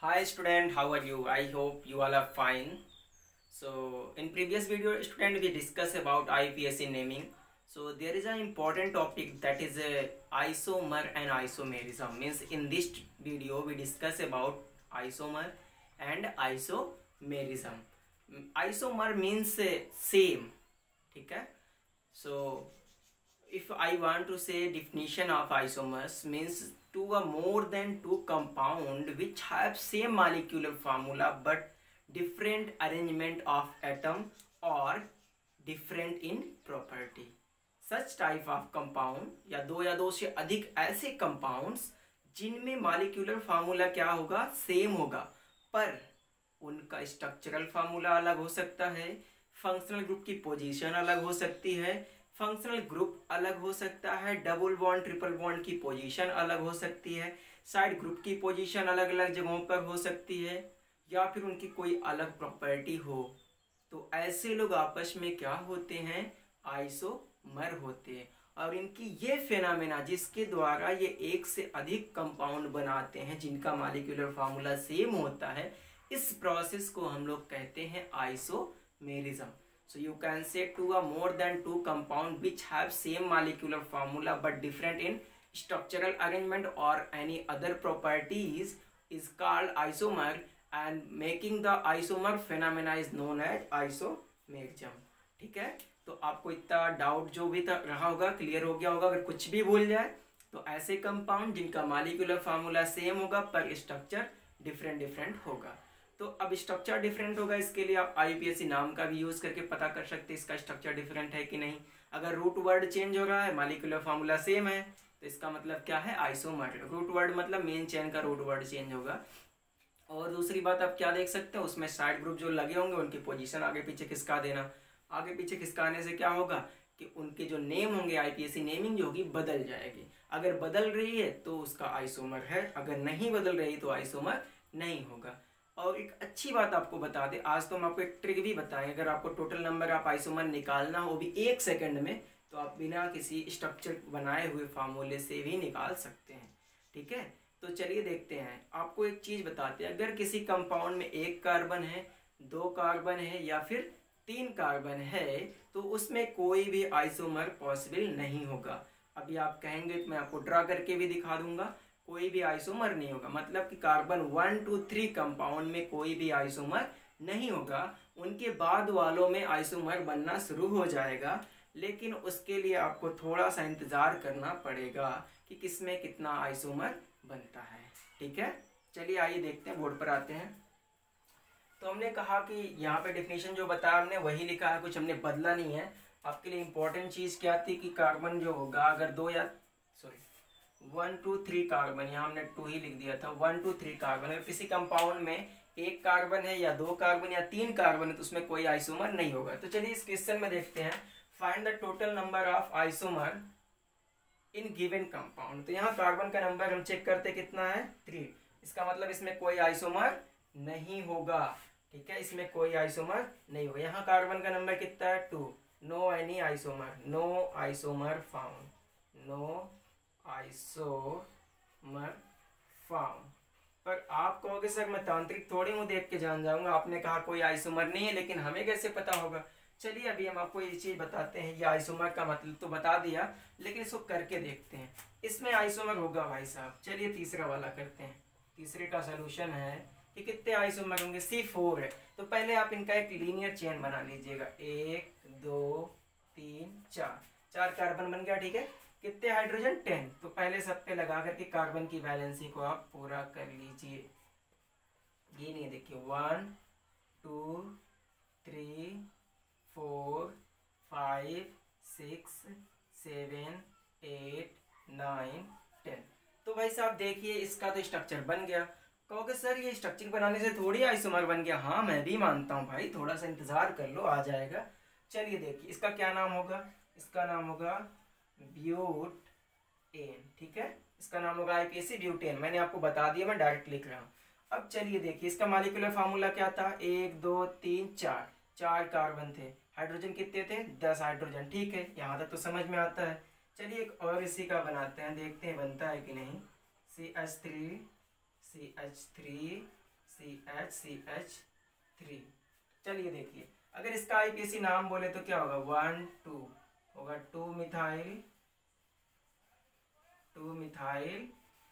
Hi student, how are you? I hope you all are fine. So in previous video student we discussed about IPSC naming. So there is an important topic that is isomer and isomerism. Means in this video we discuss about isomer and isomerism. Isomer means same. ठीक है? So if I want to say definition of isomers means two or more than two compound which have same molecular formula but different arrangement of atom or different in property. Such type of compound या दो से अधिक ऐसे compounds जिनमें molecular formula क्या होगा same होगा पर उनका स्ट्रक्चरल फार्मूला अलग हो सकता है, फंक्शनल ग्रुप की पोजीशन अलग हो सकती है, फंक्शनल ग्रुप अलग हो सकता है, डबल बॉन्ड ट्रिपल बॉन्ड की पोजीशन अलग हो सकती है, साइड ग्रुप की पोजीशन अलग अलग जगहों पर हो सकती है या फिर उनकी कोई अलग प्रॉपर्टी हो। तो ऐसे लोग आपस में क्या होते हैं, आइसोमर होते हैं। और इनकी ये फेनामेना जिसके द्वारा ये एक से अधिक कंपाउंड बनाते हैं जिनका मॉलिक्यूलर फार्मूला सेम होता है, इस प्रोसेस को हम लोग कहते हैं isomerism. So you can say two or more than two compound which have same molecular formula but different in structural arrangement or any other properties is called isomer, and making the isomer phenomena is known as isomerism। ठीक है, तो आपको इतना doubt जो भी रहा होगा clear हो गया होगा। अगर कुछ भी भूल जाए तो ऐसे कंपाउंड जिनका मॉलिक्यूलर फार्मूला सेम होगा पर स्ट्रक्चर डिफरेंट होगा। तो अब स्ट्रक्चर डिफरेंट होगा, इसके लिए आप आईपीएससी नाम का भी यूज करके पता कर सकते हैं इसका स्ट्रक्चर डिफरेंट है कि नहीं। अगर रूट वर्ड चेंज हो रहा है, मॉलिक्यूलर फार्मूला सेम है, तो इसका मतलब क्या है, आइसोमर। रूट वर्ड मतलब मेन चेन का रूट वर्ड चेंज होगा। और दूसरी बात आप क्या देख सकते हैं, उसमें साइड ग्रुप जो लगे होंगे उनकी पोजीशन आगे पीछे खिसका देना। आगे पीछे खिसकाने से क्या होगा कि उनके जो नेम होंगे, आईपीएससी नेमिंग जो होगी बदल जाएगी। अगर बदल रही है तो उसका आइसोमर है, अगर नहीं बदल रही तो आइसोमर नहीं होगा। और एक अच्छी बात आपको बता दें, आज तो हम आपको एक ट्रिक भी बताएं। अगर आपको टोटल नंबर ऑफ आइसोमर निकालना हो भी 1 सेकंड में, तो आप बिना किसी स्ट्रक्चर बनाए हुए फार्मूले से भी निकाल सकते हैं। ठीक है, तो चलिए देखते हैं। आपको एक चीज बताते हैं, अगर किसी कंपाउंड में 1 कार्बन है, 2 कार्बन है या फिर 3 कार्बन है, तो उसमें कोई भी आइसोमर पॉसिबल नहीं होगा। अभी आप कहेंगे तो मैं आपको ड्रा करके भी दिखा दूंगा, कोई भी आइसोमर नहीं होगा। मतलब कि कार्बन 1 2 3 कंपाउंड में कोई भी आइसोमर नहीं होगा। उनके बाद वालों में आइसोमर बनना शुरू हो जाएगा, लेकिन उसके लिए आपको थोड़ा सा इंतजार करना पड़ेगा कि किसमें कितना आइसोमर बनता है। ठीक है, चलिए आइए देखते हैं, बोर्ड पर आते हैं। तो हमने कहा कि यहाँ पे डेफिनेशन जो बताया हमने वही लिखा है, कुछ हमने बदला नहीं है। आपके लिए इंपॉर्टेंट चीज क्या थी कि कार्बन जो होगा, अगर 1 2 3 कार्बन, यहाँ हमने 2 ही लिख दिया था, 1 2 3 कार्बन। अगर किसी कंपाउंड में 1 कार्बन है या 2 कार्बन या 3 कार्बन है तो उसमें कोई आइसोमर नहीं होगा। तो चलिए इस क्वेश्चन में देखते हैं, find the total number of isomer in given compound. तो यहाँ कार्बन का नंबर हम चेक करते कितना है, 3। इसका मतलब इसमें कोई आइसोमर नहीं होगा। ठीक है, इसमें कोई आइसोमर नहीं होगा। यहाँ कार्बन का नंबर कितना है, 2। No any isomer, no isomer found, no isomer found. पर आप कहोगे सर मैं तांत्रिक थोड़ी हूँ देख के जान जाऊंगा, आपने कहा कोई आइसोमर नहीं है, लेकिन हमें कैसे पता होगा। चलिए अभी हम आपको ये चीज बताते हैं। ये आइसोमर का मतलब तो बता दिया, लेकिन इसको करके देखते हैं, इसमें आइसोमर होगा भाई साहब। चलिए तीसरा वाला करते हैं। तीसरे का सोल्यूशन है कि कितने आइसोमर होंगे, C4 है। तो पहले आप इनका एक लीनियर चेन बना लीजिएगा, 1 2 3 4 कार्बन बन गया। ठीक है, कितने हाइड्रोजन, 10। तो पहले सब पे लगा करके कार्बन की वैलेंसी को आप पूरा कर लीजिए। ये नहीं, देखिए 1 2 3 4 5 6 7 8 9 10। तो भाई साहब देखिए इसका तो स्ट्रक्चर बन गया। कहोगे सर ये स्ट्रक्चर बनाने से थोड़ी आइसोमर बन गया। हाँ मैं भी मानता हूँ भाई, थोड़ा सा इंतजार कर लो, आ जाएगा। चलिए देखिए इसका क्या नाम होगा, इसका नाम होगा ब्यूटेन। ठीक है, इसका नाम होगा आईपीएससी ब्यूटेन। मैंने आपको बता दिया, मैं डायरेक्ट लिख रहा हूँ। अब चलिए देखिए इसका मॉलिक्यूलर फार्मूला क्या था, 1 2 3 4 कार्बन थे, हाइड्रोजन कितने थे, 10 हाइड्रोजन। ठीक है, यहाँ तक तो समझ में आता है। चलिए एक और इसी का बनाते हैं, देखते हैं बनता है कि नहीं। CH3 CH3। चलिए देखिए, अगर इसका आईपीएसी नाम बोले तो क्या होगा, 1 2 होगा 2 मिथाइल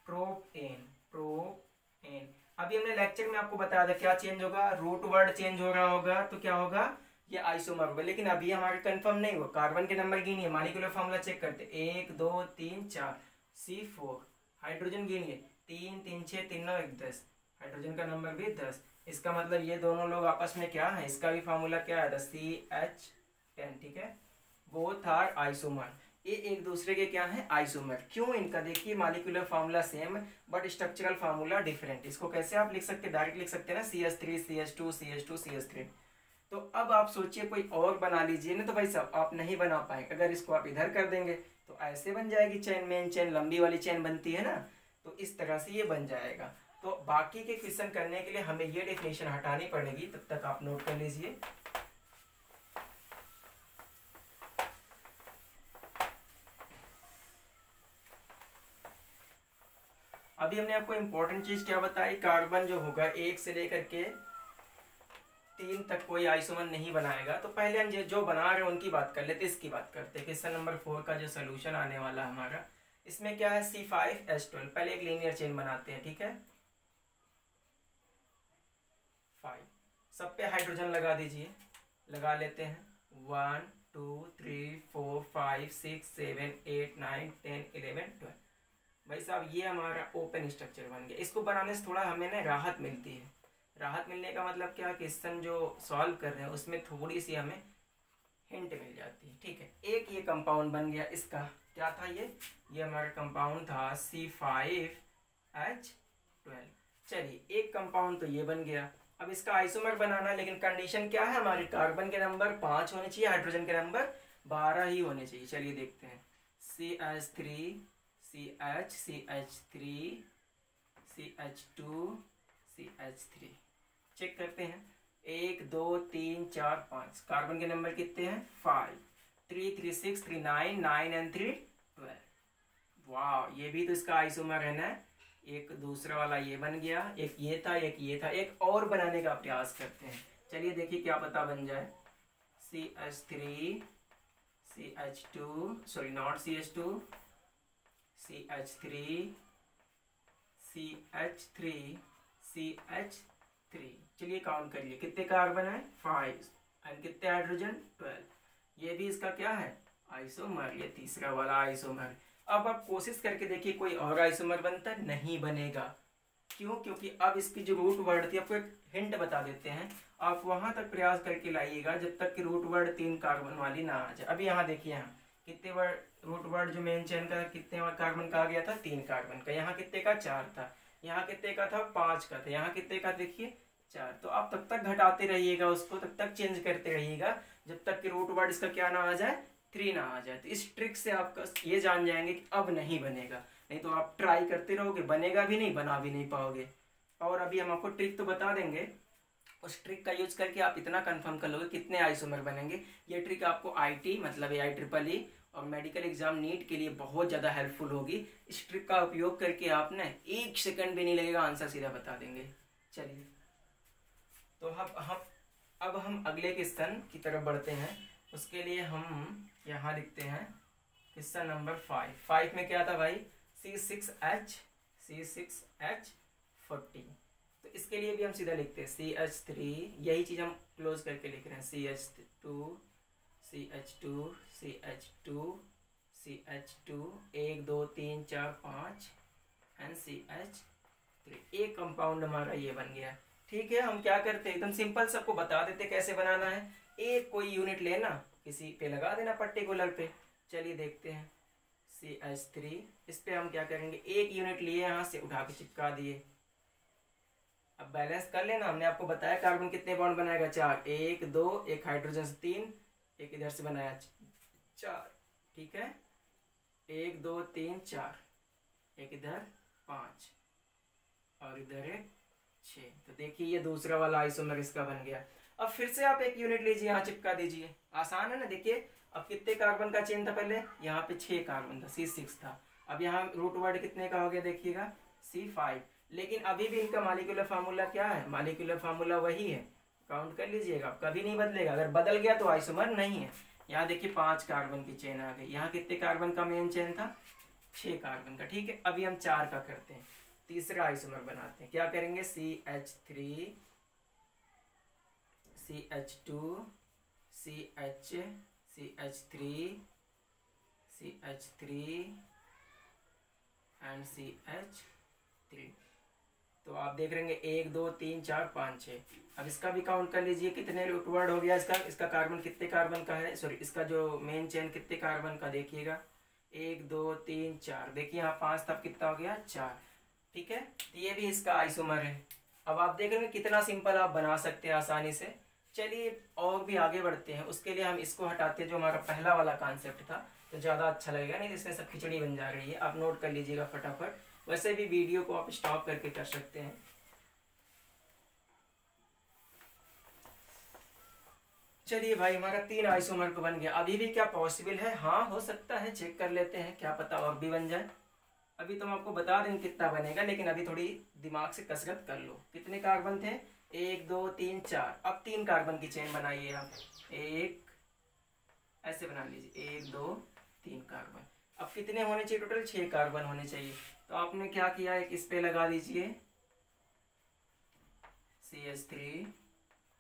प्रोपेन। अभी हमने लेक्चर में आपको बताया था क्या चेंज होगा, रूट वर्ड चेंज हो रहा होगा तो क्या होगा, ये आइसोमर होगा। लेकिन अभी हमारे कंफर्म नहीं हुआ, कार्बन के नंबर गिनिए, मॉलिक्यूलर फॉर्मूला चेक करते, 1 2 3 4 C4। हाइड्रोजन गिनिए, 3 3 6 3 9 1 10, हाइड्रोजन का नंबर भी 10। इसका मतलब ये दोनों लोग आपस में क्या है, इसका भी फॉर्मूला क्या है, CH10। ठीक है, बोथ आर आइसोमर, ये एक दूसरे के क्या है, आइसोमर। क्यों, इनका देखिए molecular formula same but structural formula different. इसको कैसे आप लिख सकते हैं, डायरेक्ट लिख सकते हैं ना, CH3 CH2 CH2 CH3। तो अब आप सोचिए कोई और बना लीजिए ना, तो भाई साहब आप नहीं बना पाएंगे। अगर इसको आप इधर कर देंगे तो ऐसे बन जाएगी चेन, मेन चेन लंबी वाली चेन बनती है ना, तो इस तरह से ये बन जाएगा। तो बाकी के क्वेश्चन करने के लिए हमें ये डेफिनेशन हटानी पड़ेगी, तब तक आप नोट कर लीजिए। अभी हमने आपको इंपॉर्टेंट चीज क्या बताई, कार्बन जो होगा 1 से लेकर के 3 तक कोई आइसोमर नहीं बनाएगा। तो पहले हम जो बना रहे हैं उनकी बात कर लेते, इसकी बात करते हैं। क्वेश्चन नंबर 4 का जो सोल्यूशन आने वाला हमारा, इसमें क्या है, C5H12। पहले एक लीनियर चेन बनाते हैं, ठीक है, 5। सब पे हाइड्रोजन लगा दीजिए, लगा लेते हैं, 1 2 3 4 5 6 7 8 9 10 11 12। भाई साहब ये हमारा ओपन स्ट्रक्चर बन गया। इसको बनाने से थोड़ा हमें ना राहत मिलती है। राहत मिलने का मतलब क्या, क्वेश्चन जो सॉल्व कर रहे हैं उसमें थोड़ी सी हमें हिंट मिल जाती है। ठीक है, एक ये कंपाउंड बन गया, इसका क्या था, ये हमारा कंपाउंड था C5H12। चलिए एक कंपाउंड तो ये बन गया। अब इसका आइसोमर बनाना, लेकिन कंडीशन क्या है हमारे, कार्बन के नंबर 5 होने चाहिए, हाइड्रोजन के नंबर 12 ही होने चाहिए। चलिए देखते हैं, CH3 CH CH3 CH2 CH3 check करते हैं, 1 2 3 4 5, कार्बन के नंबर कितने हैं, 5, 3 3 6 3 9 9 एंड 3 12। वाह, ये भी तो इसका आइसोमर है ना। एक दूसरा वाला ये बन गया, एक ये था, एक ये था, एक और बनाने का प्रयास करते हैं। चलिए देखिए क्या पता बन जाए, CH3 CH2 sorry not CH2 CH3 CH3 CH3। चलिए काउंट करिए, कितने कार्बन है, 5, एंड कितने हाइड्रोजन, 12। ये भी इसका क्या है, आइसोमर, ये तीसरा वाला आइसोमर। अब आप कोशिश करके देखिए कोई और आइसोमर बनता है, नहीं बनेगा। क्यों, क्योंकि अब इसकी जो रूट वर्ड थी, आपको एक हिंट बता देते हैं, आप वहां तक प्रयास करके लाइएगा जब तक कि रूट वर्ड 3 कार्बन वाली ना आ जाए। अभी यहाँ देखिए, यहाँ कितने वर्ड, रूट वर्ड जो मेन चेन का कितने कार्बन का आ गया था, 3 कार्बन का। यहाँ कितने का, 4 था। यहाँ कितने का था, 5 का था। यहाँ कितने का देखिए, 4। तो आप तब तक घटाते रहिएगा उसको, तब तक चेंज करते रहिएगा जब तक कि रूट वर्ड इसका क्या ना आ जाए, 3 ना आ जाए। तो इस ट्रिक से आप ये जान जाएंगे कि अब नहीं बनेगा, नहीं तो आप ट्राई करते रहोगे, बनेगा भी नहीं, बना भी नहीं पाओगे। और अभी हम आपको ट्रिक तो बता देंगे, उस ट्रिक का यूज करके आप इतना कंफर्म कर लोगे कितने आइसोमर बनेंगे। ये ट्रिक आपको आईटी मतलब IEEE और मेडिकल एग्जाम नीट के लिए बहुत ज़्यादा हेल्पफुल होगी। इस ट्रिक का उपयोग करके आप ना 1 सेकंड भी नहीं लगेगा, आंसर सीधा बता देंगे। चलिए तो अब हम अगले क्वेश्चन की तरफ बढ़ते हैं। उसके लिए हम यहाँ लिखते हैं क्वेश्चन नंबर 5 में क्या था भाई, C6H40। तो इसके लिए भी हम सीधा लिखते हैं CH3, यही चीज़ हम क्लोज करके लिख रहे हैं, CH2 CH2 CH2 CH2 1 2 3 4 5 and CH3। एक कंपाउंड हमारा ये बन गया। ठीक है, हम क्या करते हैं, एकदम सिंपल सबको बता देते कैसे बनाना है। एक कोई यूनिट लेना, किसी पे लगा देना पर्टिकुलर पे। चलिए देखते हैं, CH3, इस पे हम क्या करेंगे, एक यूनिट लिए यहाँ से उठा के चिपका दिए। अब बैलेंस कर लेना, हमने आपको बताया कार्बन कितने बॉन्ड बनाएगा, 4, 1 2, एक हाइड्रोजन से 3, एक इधर से बनाया 4। ठीक है, 1 2 3 4, एक इधर 5 और इधर है 6। तो देखिए ये दूसरा वाला आइसोमर इसका बन गया। अब फिर से आप एक यूनिट लीजिए, यहाँ चिपका दीजिए, आसान है ना। देखिए अब कितने कार्बन का चेन था, पहले यहाँ पे 6 कार्बन था, C6 था। अब यहाँ रूट वर्ड कितने का हो गया देखिएगा, C5। लेकिन अभी भी इनका मॉलिक्यूलर फार्मूला क्या है, मॉलिक्यूलर फार्मूला वही है, काउंट कर लीजिएगा, कभी नहीं बदलेगा। अगर बदल गया तो आइसोमर नहीं है। यहाँ देखिए 5 कार्बन की चेन आ गई, यहाँ कितने कार्बन का मेन चेन था, 6 कार्बन का। ठीक है, अभी हम 4 का करते हैं, तीसरा आइसोमर बनाते हैं। क्या करेंगे, CH3 CH2 CH3 and CH3। तो आप देख रहे हैं 1 2 3 4 5 6। अब इसका भी काउंट कर लीजिए, कितने रूट वर्ड हो गया इसका कार्बन कितने कार्बन का है, सॉरी इसका जो मेन चेन कितने कार्बन का, देखिएगा 1 2 3 4। देखिए यहाँ 5 तब कितना हो गया, 4। ठीक है, तो ये भी इसका आइसोमर है। अब आप देख रहे हैं कितना सिंपल आप बना सकते हैं आसानी से। चलिए और भी आगे बढ़ते हैं, उसके लिए हम इसको हटाते हैं जो हमारा पहला वाला कॉन्सेप्ट था, तो ज़्यादा अच्छा लगेगा, नहीं इसमें सब खिचड़ी बन जा रही है। आप नोट कर लीजिएगा फटाफट, वैसे भी वीडियो को आप स्टॉप करके कर सकते हैं। चलिए भाई, हमारा 3 आइसोमर को बन गया। अभी भी क्या पॉसिबल है, हाँ हो सकता है, चेक कर लेते हैं, क्या पता और भी बन जाए। अभी तो हम आपको बता देंगे कितना बनेगा, लेकिन अभी थोड़ी दिमाग से कसरत कर लो। कितने कार्बन थे, 1 2 3 4। अब 3 कार्बन की चेन बनाइए आप, एक ऐसे बना लीजिए, 1 2 3 कार्बन। अब कितने होने चाहिए टोटल, 6 कार्बन होने चाहिए। तो आपने क्या किया, एक इस पे लगा दीजिए CH3,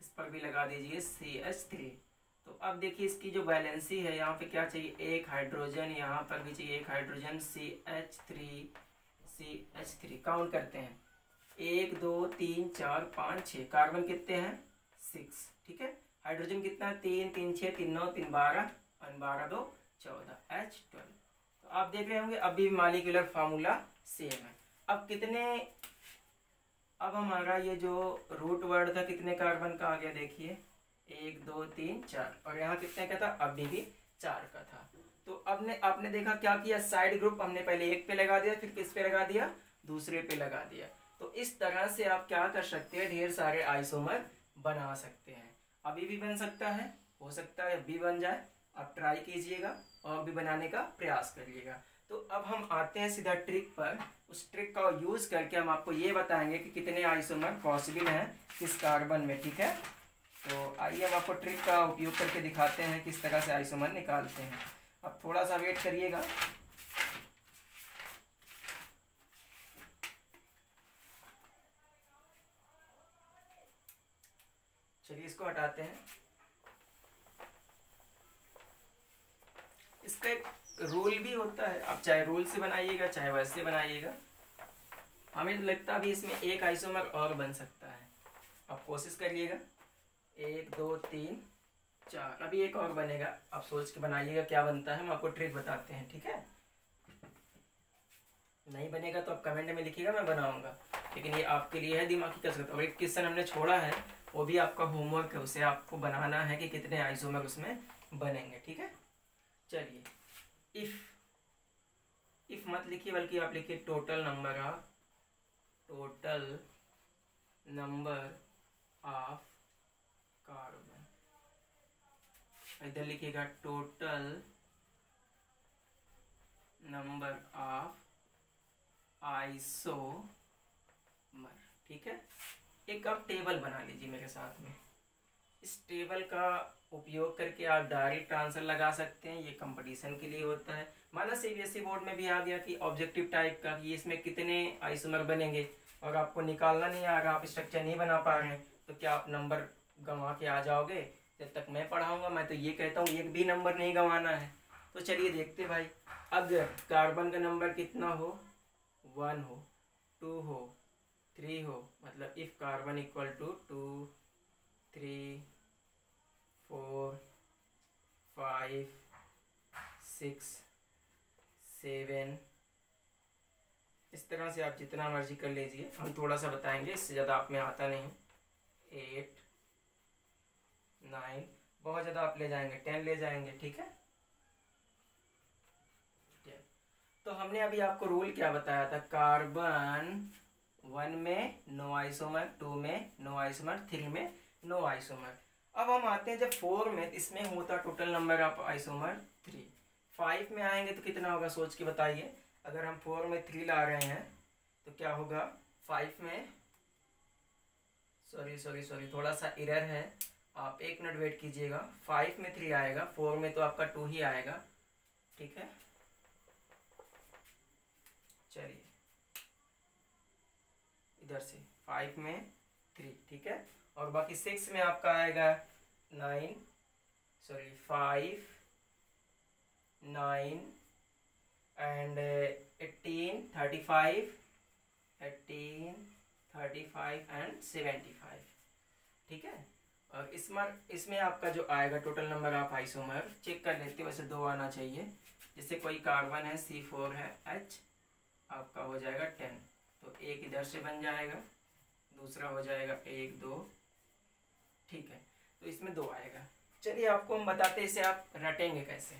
इस पर भी लगा दीजिए CH3। तो अब देखिए इसकी जो बैलेंसी है, यहाँ पे क्या चाहिए, एक हाइड्रोजन, यहाँ पर भी चाहिए एक हाइड्रोजन, CH3 काउंट करते हैं, 1 2 3 4 5 6। कार्बन कितने हैं, 6। ठीक है, हाइड्रोजन कितना है, 3 3 6 3 9 3 12 और 12 2 14 H12। तो आप देख रहे होंगे अभी मॉलिक्यूलर फार्मूला सेम है। अब कितने, अब हमारा ये जो रूट वर्ड था कितने कार्बन का आ गया, देखिए 1 2 3 4, और यहाँ कितने का था, अभी भी 4 का था। तो अब आपने देखा क्या किया, साइड ग्रुप हमने पहले एक पे लगा दिया, फिर किस पे लगा दिया, दूसरे पे लगा दिया। तो इस तरह से आप क्या कर सकते हैं, ढेर सारे आइसोमर बना सकते हैं। अभी भी बन सकता है, हो सकता है अभी बन जाए, आप ट्राई कीजिएगा और भी बनाने का प्रयास करिएगा। तो अब हम आते हैं सीधा ट्रिक पर। उस ट्रिक का यूज करके हम आपको ये बताएंगे कि कितने आइसोमर पॉसिबल हैं किस कार्बन में। ठीक है, तो आइए हम आपको ट्रिक का उपयोग करके दिखाते हैं किस तरह से आइसोमर निकालते हैं। अब थोड़ा सा वेट करिएगा। चलिए इसको हटाते हैं। इसका एक रूल भी होता है, आप चाहे रूल से बनाइएगा चाहे वैसे बनाइएगा। हमें तो लगता है अभी इसमें एक आइसोमर और बन सकता है, आप कोशिश करिएगा। 1 2 3 4, अभी एक और बनेगा, आप सोच के बनाइएगा क्या बनता है, हम आपको ट्रिक बताते हैं। ठीक है, नहीं बनेगा तो आप कमेंट में लिखिएगा, मैं बनाऊंगा, लेकिन ये आपके लिए है दिमाग की कसरत। और एक क्वेश्चन हमने छोड़ा है, वो भी आपका होमवर्क है, उसे आपको बनाना है कि कितने आइसोमर उसमें बनेंगे। ठीक है, चलिए इफ मत लिखिए, बल्कि आप लिखिए टोटल नंबर ऑफ कार्बन। इधर लिखिएगा टोटल नंबर ऑफ आइसोमर। ठीक है, एक आप टेबल बना लीजिए मेरे साथ में। इस टेबल का उपयोग करके आप डायरेक्ट आंसर लगा सकते हैं, ये कंपटीशन के लिए होता है। माना CBSE बोर्ड में भी आ गया कि ऑब्जेक्टिव टाइप का, कि इसमें कितने आइसोमर बनेंगे, और आपको निकालना नहीं आ रहा, आप स्ट्रक्चर नहीं बना पा रहे हैं, तो क्या आप नंबर गंवा के आ जाओगे। जब तक मैं पढ़ाऊंगा मैं तो ये कहता हूँ एक भी नंबर नहीं गंवाना है। तो चलिए देखते भाई, अगर कार्बन का नंबर कितना हो, 1 हो, 2 हो, 3 हो, मतलब इफ कार्बन इक्वल टू 2 3 4 5 6 7, इस तरह से आप जितना मर्जी कर लीजिए, हम थोड़ा सा बताएंगे, इससे ज़्यादा आप में आता नहीं। 8 9, बहुत ज़्यादा आप ले जाएंगे, 10 ले जाएंगे। ठीक है, तो हमने अभी आपको रूल क्या बताया था, कार्बन 1 में नो आइसोमर, 2 में नो आइसोमर, 3 में नो आइसोमर। अब हम आते हैं जब 4 में, इसमें होता टोटल नंबर ऑफ आइसोमर 3। 5 में आएंगे तो कितना होगा, सोच के बताइए। अगर हम 4 में 3 ला रहे हैं तो क्या होगा, 5 में सॉरी थोड़ा सा एरर है, आप 1 मिनट वेट कीजिएगा। 5 में 3 आएगा, 4 में तो आपका 2 ही आएगा, ठीक है। चलिए इधर से 5 में 3, ठीक है। और बाकी 6 में आपका आएगा 5, 9 एंड 18, 35 एंड 75, ठीक है। और इसमें आपका जो आएगा total number of isomer check कर लेते हैं, वैसे 2 आना चाहिए। जैसे कोई कार्बन है C4 है H, आपका हो जाएगा 10, तो एक इधर से बन जाएगा, दूसरा हो जाएगा 1 2, ठीक है। तो इसमें 2 आएगा। चलिए आपको हम बताते हैं इसे आप रटेंगे कैसे।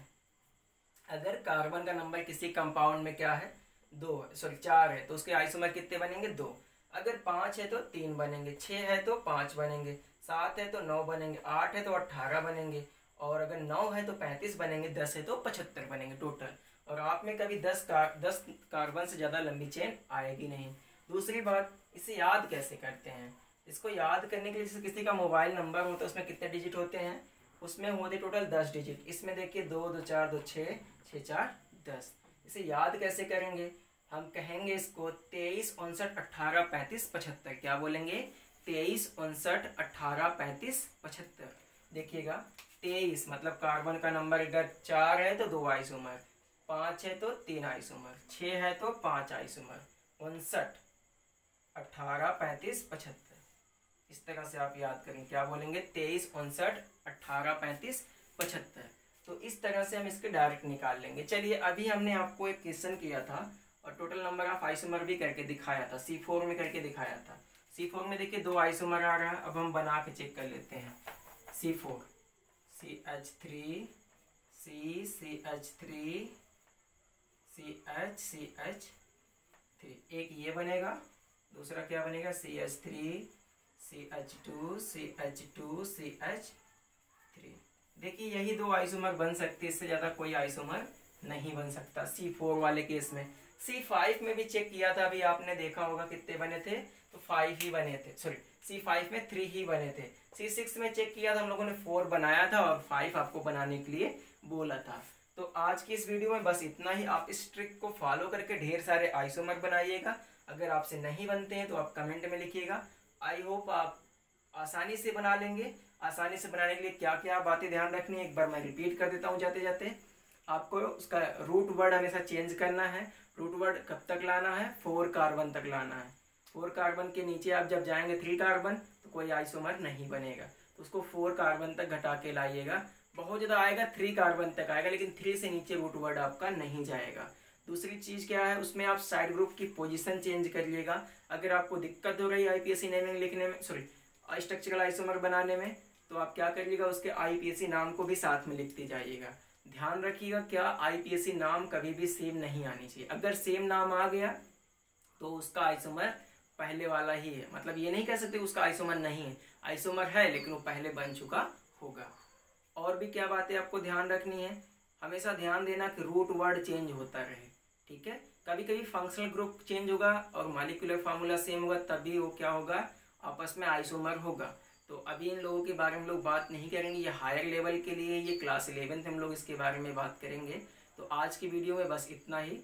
अगर कार्बन का नंबर किसी कंपाउंड में क्या है 4 है, तो उसके आइसोमर कितने बनेंगे 2। अगर 5 है तो 3 बनेंगे, 6 है तो 5 बनेंगे, 7 है तो 9 बनेंगे, 8 है तो 18 बनेंगे, और अगर 9 है तो 35 बनेंगे, 10 है तो 75 बनेंगे टोटल। और आप में कभी 10 कार्बन से ज़्यादा लंबी चेन आएगी नहीं। दूसरी बात, इसे याद कैसे करते हैं। इसको याद करने के लिए जैसे किसी का मोबाइल नंबर होता है उसमें कितने डिजिट होते हैं, उसमें होते टोटल 10 डिजिट। इसमें देखिए 2 2 4 2 6 6 4 10। इसे याद कैसे करेंगे, हम कहेंगे इसको 23 59 18 35 75। क्या बोलेंगे 23 59 18 35 75। देखिएगा 23 मतलब कार्बन का नंबर अगर 4 है तो 2 आइसोमर, 5 है तो 3 आइसोमर, 6 है तो 5 आइसोमर, 59 18 35 75। इस तरह से आप याद करेंगे, क्या बोलेंगे 23 59 18 35 75। तो इस तरह से हम इसके डायरेक्ट निकाल लेंगे। चलिए अभी हमने आपको एक क्वेश्चन किया था और टोटल नंबर ऑफ आइसोमर भी करके दिखाया था, C4 में करके दिखाया था। C4 में देखिए 2 आइसोमर आ रहा है। अब हम बना के चेक कर लेते हैं। C4 CH3 CH3 CH3, एक ये बनेगा, दूसरा क्या बनेगा CH3 CH2 CH2 CH3। देखिए यही 2 आइसोमर बन सकते, इससे ज़्यादा कोई आइसोमर नहीं बन सकता C4 वाले केस में। C5 में भी चेक किया था, अभी आपने देखा होगा कितने बने थे, तो 5 ही बने थे। C5 में 3 ही बने थे। C6 में चेक किया था हम लोगों ने 4 बनाया था और 5 आपको बनाने के लिए बोला था। तो आज की इस वीडियो में बस इतना ही। आप इस ट्रिक को फॉलो करके ढेर सारे आइसोमर बनाइएगा। अगर आपसे नहीं बनते हैं तो आप कमेंट में लिखिएगा। आई होप आप आसानी से बना लेंगे। आसानी से बनाने के लिए क्या क्या बातें ध्यान रखनी है एक बार मैं रिपीट कर देता हूँ जाते जाते। आपको उसका रूट वर्ड हमेशा चेंज करना है। रूट वर्ड कब तक लाना है, 4 कार्बन तक लाना है। 4 कार्बन के नीचे आप जब जाएंगे 3 कार्बन तो कोई आइसोमर नहीं बनेगा, तो उसको 4 कार्बन तक घटा के लाइएगा। बहुत ज़्यादा आएगा 3 कार्बन तक आएगा, लेकिन 3 से नीचे रूट वर्ड आपका नहीं जाएगा। दूसरी चीज़ क्या है, उसमें आप साइड ग्रुप की पोजीशन चेंज करिएगा। अगर आपको दिक्कत हो रही है IPSC नेमिंग लिखने में, स्ट्रक्चरल आइसोमर बनाने में, तो आप क्या करिएगा उसके IPSC नाम को भी साथ में लिखते जाइएगा। ध्यान रखिएगा क्या IPSC नाम कभी भी सेम नहीं आनी चाहिए। अगर सेम नाम आ गया तो उसका आइसोमर पहले वाला ही है, मतलब ये नहीं कह सकते उसका आइसोमर नहीं है, आइसोमर है लेकिन वो पहले बन चुका होगा। और भी क्या बातें आपको ध्यान रखनी है, हमेशा ध्यान देना कि रूट वर्ड चेंज होता रहे, ठीक है। कभी कभी फंक्शनल ग्रुप चेंज होगा और मॉलिक्यूलर फार्मूला सेम होगा, तभी वो क्या होगा आपस में आइसोमर होगा। तो अभी इन लोगों के बारे में हम लोग बात नहीं करेंगे, ये हायर लेवल के लिए, ये क्लास 11th हम लोग इसके बारे में बात करेंगे। तो आज की वीडियो में बस इतना ही।